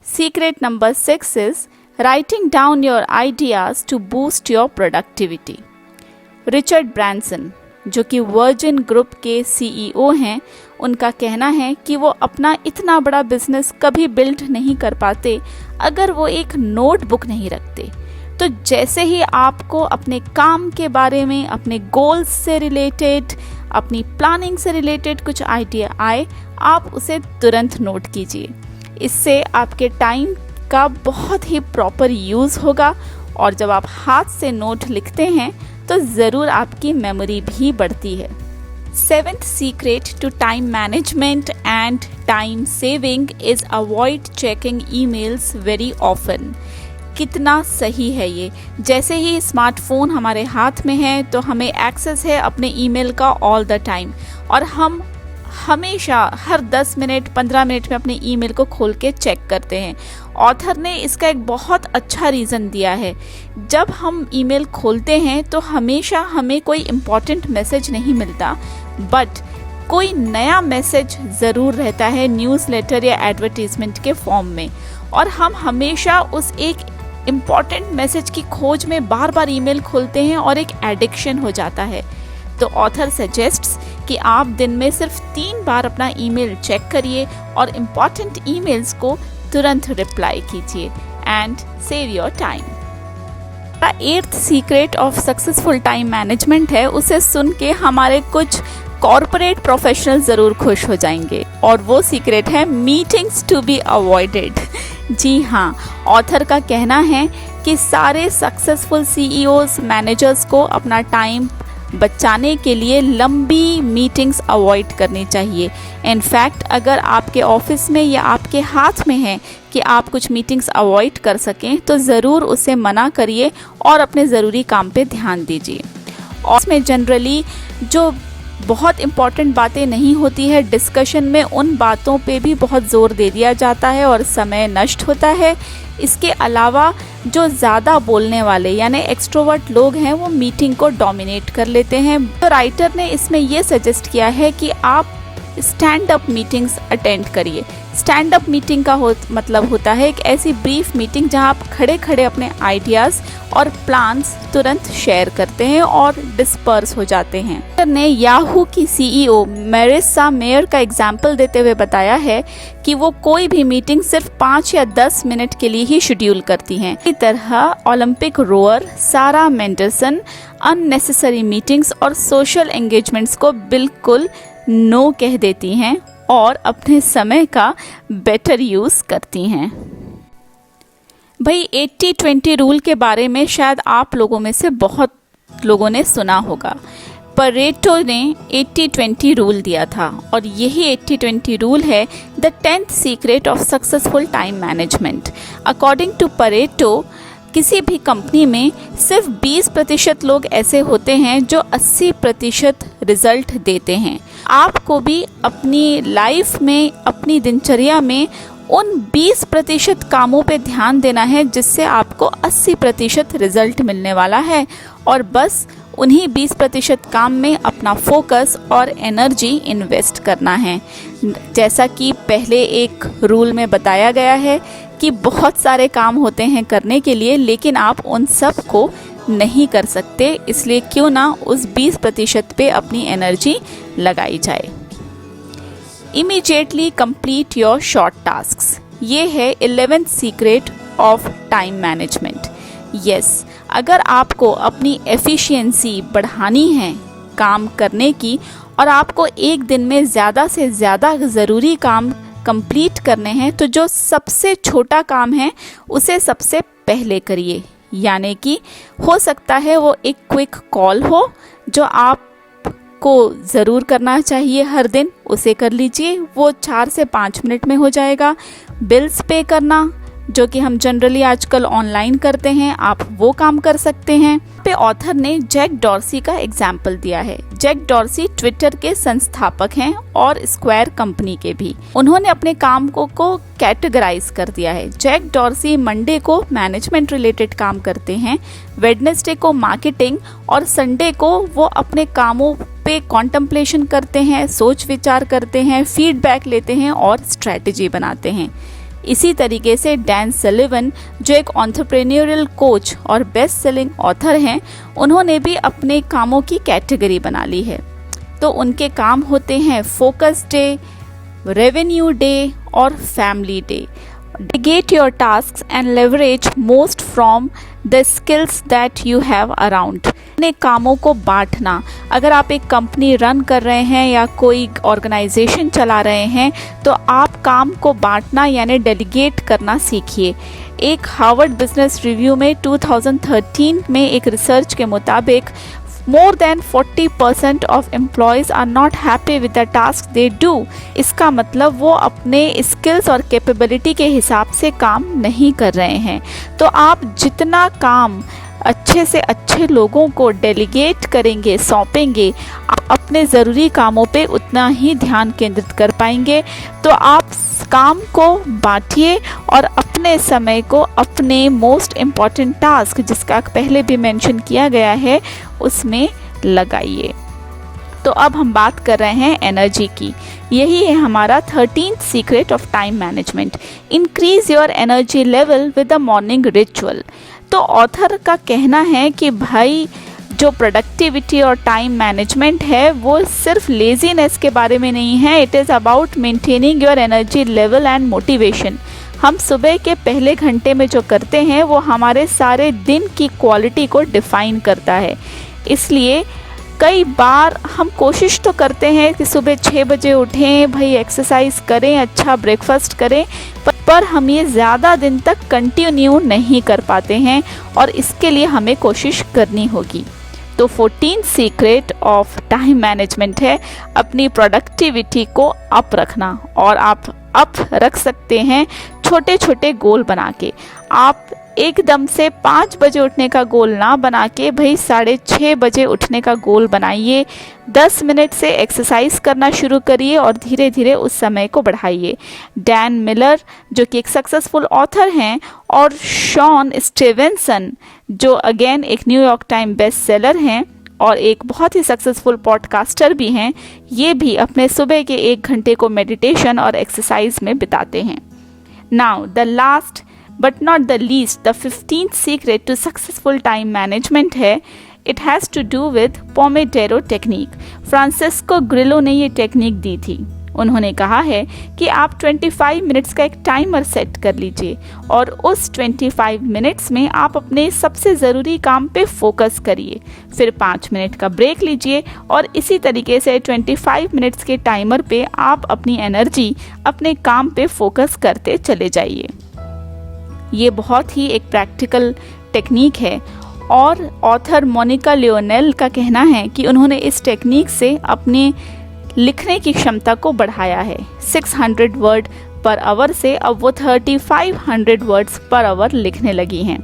Secret number 6 is writing down your ideas to boost your productivity. Richard Branson, जो कि virgin group के CEO हैं, उनका कहना है कि वो अपना इतना बड़ा बिजनेस कभी बिल्ड नहीं कर पाते अगर वो एक नोटबुक नहीं रखते। तो जैसे ही आपको अपने काम के बारे में, अपने गोल्स से रिलेटेड, अपनी प्लानिंग से रिलेटेड कुछ आइडिया आए, आप उसे तुरंत नोट कीजिए। इससे आपके टाइम का बहुत ही प्रॉपर यूज़ होगा और जब आप हाथ से नोट लिखते हैं तो ज़रूर आपकी मेमोरी भी बढ़ती है। 7th secret to time management and time saving is avoid checking emails very often. कितना सही है ये। जैसे ही स्मार्टफोन हमारे हाथ में है तो हमें एक्सेस है अपने ईमेल का ऑल द टाइम, और हम हमेशा हर 10 मिनट 15 मिनट में अपने ईमेल को खोल के चेक करते हैं। ऑथर ने इसका एक बहुत अच्छा रीज़न दिया है। जब हम ईमेल खोलते हैं तो हमेशा हमें कोई इम्पॉर्टेंट मैसेज नहीं मिलता, बट कोई नया मैसेज ज़रूर रहता है न्यूज़लेटर या एडवर्टीज़मेंट के फॉर्म में, और हम हमेशा उस एक इम्पॉर्टेंट मैसेज की खोज में बार बार ईमेल खोलते हैं और एक एडिक्शन हो जाता है। तो ऑथर सजेस्ट्स कि आप दिन में सिर्फ 3 बार अपना ईमेल चेक करिए और इम्पॉर्टेंट ईमेल्स को तुरंत रिप्लाई कीजिए and save your time. 8th secret of successful time management है, उसे सुन के हमारे कुछ कॉर्पोरेट प्रोफेशनल ज़रूर खुश हो जाएंगे, और वो सीक्रेट है मीटिंग्स टू बी अवॉइडेड। जी हाँ, ऑथर का कहना है कि सारे सक्सेसफुल सीईओज, मैनेजर्स को अपना टाइम बचाने के लिए लंबी मीटिंग्स अवॉइड करनी चाहिए। इनफैक्ट अगर आपके ऑफिस में या आपके हाथ में है कि आप कुछ मीटिंग्स अवॉइड कर सकें तो ज़रूर उसे मना करिए और अपने ज़रूरी काम पे ध्यान दीजिए। और इसमें जनरली जो बहुत इम्पॉर्टेंट बातें नहीं होती है, डिस्कशन में उन बातों पे भी बहुत ज़ोर दे दिया जाता है और समय नष्ट होता है। इसके अलावा जो ज़्यादा बोलने वाले यानी एक्सट्रोवर्ट लोग हैं वो मीटिंग को डोमिनेट कर लेते हैं। तो राइटर ने इसमें ये सजेस्ट किया है कि आप स्टैंड अप मीटिंग्स अटेंड करिए। स्टैंड अप मीटिंग का मतलब होता है एक ऐसी ब्रीफ मीटिंग जहां आप खड़े खड़े अपने आइडियाज़ और प्लान्स तुरंत शेयर करते हैं और डिस्पर्स हो जाते हैं। ने याहू की सीईओ मेरिसा मेयर का एग्जाम्पल देते हुए बताया है कि वो कोई भी मीटिंग सिर्फ 5 या 10 मिनट के लिए ही शेड्यूल करती हैं। इसी तरह ओलंपिक रोअर सारा मेंडरसन अननेसेसरी मीटिंग्स और सोशल एंगेजमेंट्स को बिल्कुल नो कह देती हैं और अपने समय का बेटर यूज़ करती हैं। भाई 80-20 रूल के बारे में शायद आप लोगों में से बहुत लोगों ने सुना होगा। परेटो ने 80-20 रूल दिया था और यही 80-20 रूल है the 10th secret of successful time management. According to Pareto, किसी भी कंपनी में सिर्फ 20% लोग ऐसे होते हैं जो 80% रिजल्ट देते हैं। आपको भी अपनी लाइफ में, अपनी दिनचर्या में उन 20% कामों पे ध्यान देना है जिससे आपको 80% रिजल्ट मिलने वाला है, और बस उन्हीं 20% काम में अपना फोकस और एनर्जी इन्वेस्ट करना है। जैसा कि पहले एक रूल में बताया गया है कि बहुत सारे काम होते हैं करने के लिए, लेकिन आप उन सब को नहीं कर सकते, इसलिए क्यों ना उस 20% पे अपनी एनर्जी लगाई जाए। Immediately complete your short tasks, ये है 11th secret of time management. Yes, अगर आपको अपनी एफिशिएंसी बढ़ानी है काम करने की और आपको एक दिन में ज़्यादा से ज़्यादा ज़रूरी काम कंप्लीट करने हैं, तो जो सबसे छोटा काम है उसे सबसे पहले करिए। यानी कि हो सकता है वो एक क्विक कॉल हो जो आपको ज़रूर करना चाहिए हर दिन, उसे कर लीजिए, वो 4 से 5 मिनट में हो जाएगा। बिल्स पे करना, जो कि हम जनरली आजकल ऑनलाइन करते हैं, आप वो काम कर सकते हैं। पे ऑथर ने जैक डॉर्सी का एग्जाम्पल दिया है। जैक डॉर्सी ट्विटर के संस्थापक हैं और स्क्वायर कंपनी के भी। उन्होंने अपने काम को कैटेगराइज कर दिया है। जैक डॉर्सी मंडे को मैनेजमेंट रिलेटेड काम करते हैं, वेडनेसडे को मार्केटिंग, और संडे को वो अपने कामों पे कॉन्टेम्पलेशन करते हैं, सोच विचार करते हैं, फीडबैक लेते हैं और स्ट्रैटेजी बनाते हैं। इसी तरीके से डैन सलिवन, जो एक एंटरप्रेन्योरियल कोच और बेस्ट सेलिंग ऑथर हैं, उन्होंने भी अपने कामों की कैटेगरी बना ली है। तो उनके काम होते हैं फोकस डे, रेवेन्यू डे और family day. Delegate your tasks and leverage most from the skills that you have around। अपने कामों को बांटना। अगर आप एक कंपनी रन कर रहे हैं या कोई ऑर्गेनाइजेशन चला रहे हैं तो आप काम को बांटना यानी डेलीगेट करना सीखिए। एक हार्वर्ड बिजनेस रिव्यू में 2013 में एक रिसर्च के मुताबिक more than 40% of employees are not happy with the task they do। इसका मतलब वो अपने स्किल्स और कैपेबिलिटी के हिसाब से काम नहीं कर रहे हैं। तो आप जितना काम अच्छे से अच्छे लोगों को डेलीगेट करेंगे, सौंपेंगे, आप अपने ज़रूरी कामों पे उतना ही ध्यान केंद्रित कर पाएंगे। तो आप काम को बांटिए और अपने समय को अपने मोस्ट इम्पॉर्टेंट टास्क, जिसका पहले भी मेंशन किया गया है, उसमें लगाइए। तो अब हम बात कर रहे हैं एनर्जी की। यही है हमारा 13th secret of time management. Increase your energy level with the morning ritual. तो ऑथर का कहना है कि भाई जो प्रोडक्टिविटी और टाइम मैनेजमेंट है वो सिर्फ लेजीनेस के बारे में नहीं है, it is about maintaining your energy level and motivation. हम सुबह के पहले घंटे में जो करते हैं वो हमारे सारे दिन की क्वालिटी को डिफ़ाइन करता है। इसलिए कई बार हम कोशिश तो करते हैं कि सुबह 6 बजे उठें, भाई एक्सरसाइज करें, अच्छा ब्रेकफास्ट करें, पर हम ये ज़्यादा दिन तक कंटिन्यू नहीं कर पाते हैं और इसके लिए हमें कोशिश करनी होगी। तो 14th secret of time management है अपनी प्रोडक्टिविटी को अप रखना। और आप अप रख सकते हैं छोटे छोटे गोल बना के। आप एकदम से 5 बजे उठने का गोल ना बना के भाई 6:30 बजे उठने का गोल बनाइए। 10 मिनट से एक्सरसाइज करना शुरू करिए और धीरे धीरे उस समय को बढ़ाइए। डैन मिलर, जो कि एक सक्सेसफुल ऑथर हैं, और शॉन स्टीवेंसन, जो अगेन एक न्यूयॉर्क टाइम बेस्ट सेलर हैं और एक बहुत ही सक्सेसफुल पॉडकास्टर भी हैं, ये भी अपने सुबह के 1 घंटे को मेडिटेशन और एक्सरसाइज में बिताते हैं। Now the last but not the least, the 15th secret to successful time management है, it has to do with Pomodoro technique। Francisco Grillo ने ये टेक्निक दी थी। उन्होंने कहा है कि आप 25 मिनट्स का एक टाइमर सेट कर लीजिए और उस 25 मिनट्स में आप अपने सबसे ज़रूरी काम पे फोकस करिए, फिर 5 मिनट का ब्रेक लीजिए और इसी तरीके से 25 मिनट्स के टाइमर पे आप अपनी एनर्जी अपने काम पे फोकस करते चले जाइए। ये बहुत ही एक प्रैक्टिकल टेक्निक है और ऑथर मोनिका लियोनेल का कहना है कि उन्होंने इस टेक्निक से अपने लिखने की क्षमता को बढ़ाया है। 600 वर्ड पर आवर से अब वो 3500 वर्ड्स पर आवर लिखने लगी हैं।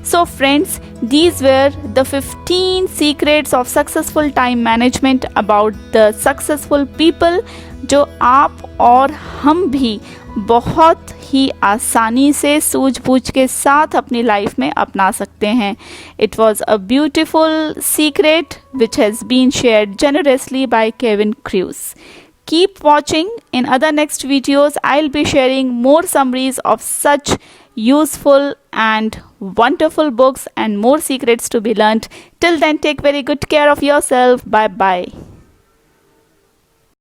So friends, these were the 15 secrets of successful time management about the successful people, जो आप और हम भी बहुत ही आसानी से सूझबूझ के साथ अपनी लाइफ में अपना सकते हैं। It was a beautiful secret which has been shared generously by Kevin Kruse. Keep watching. In other next videos, I'll be sharing more summaries of such useful and wonderful books and more secrets to be learned. Till then, take very good care of yourself. Bye bye.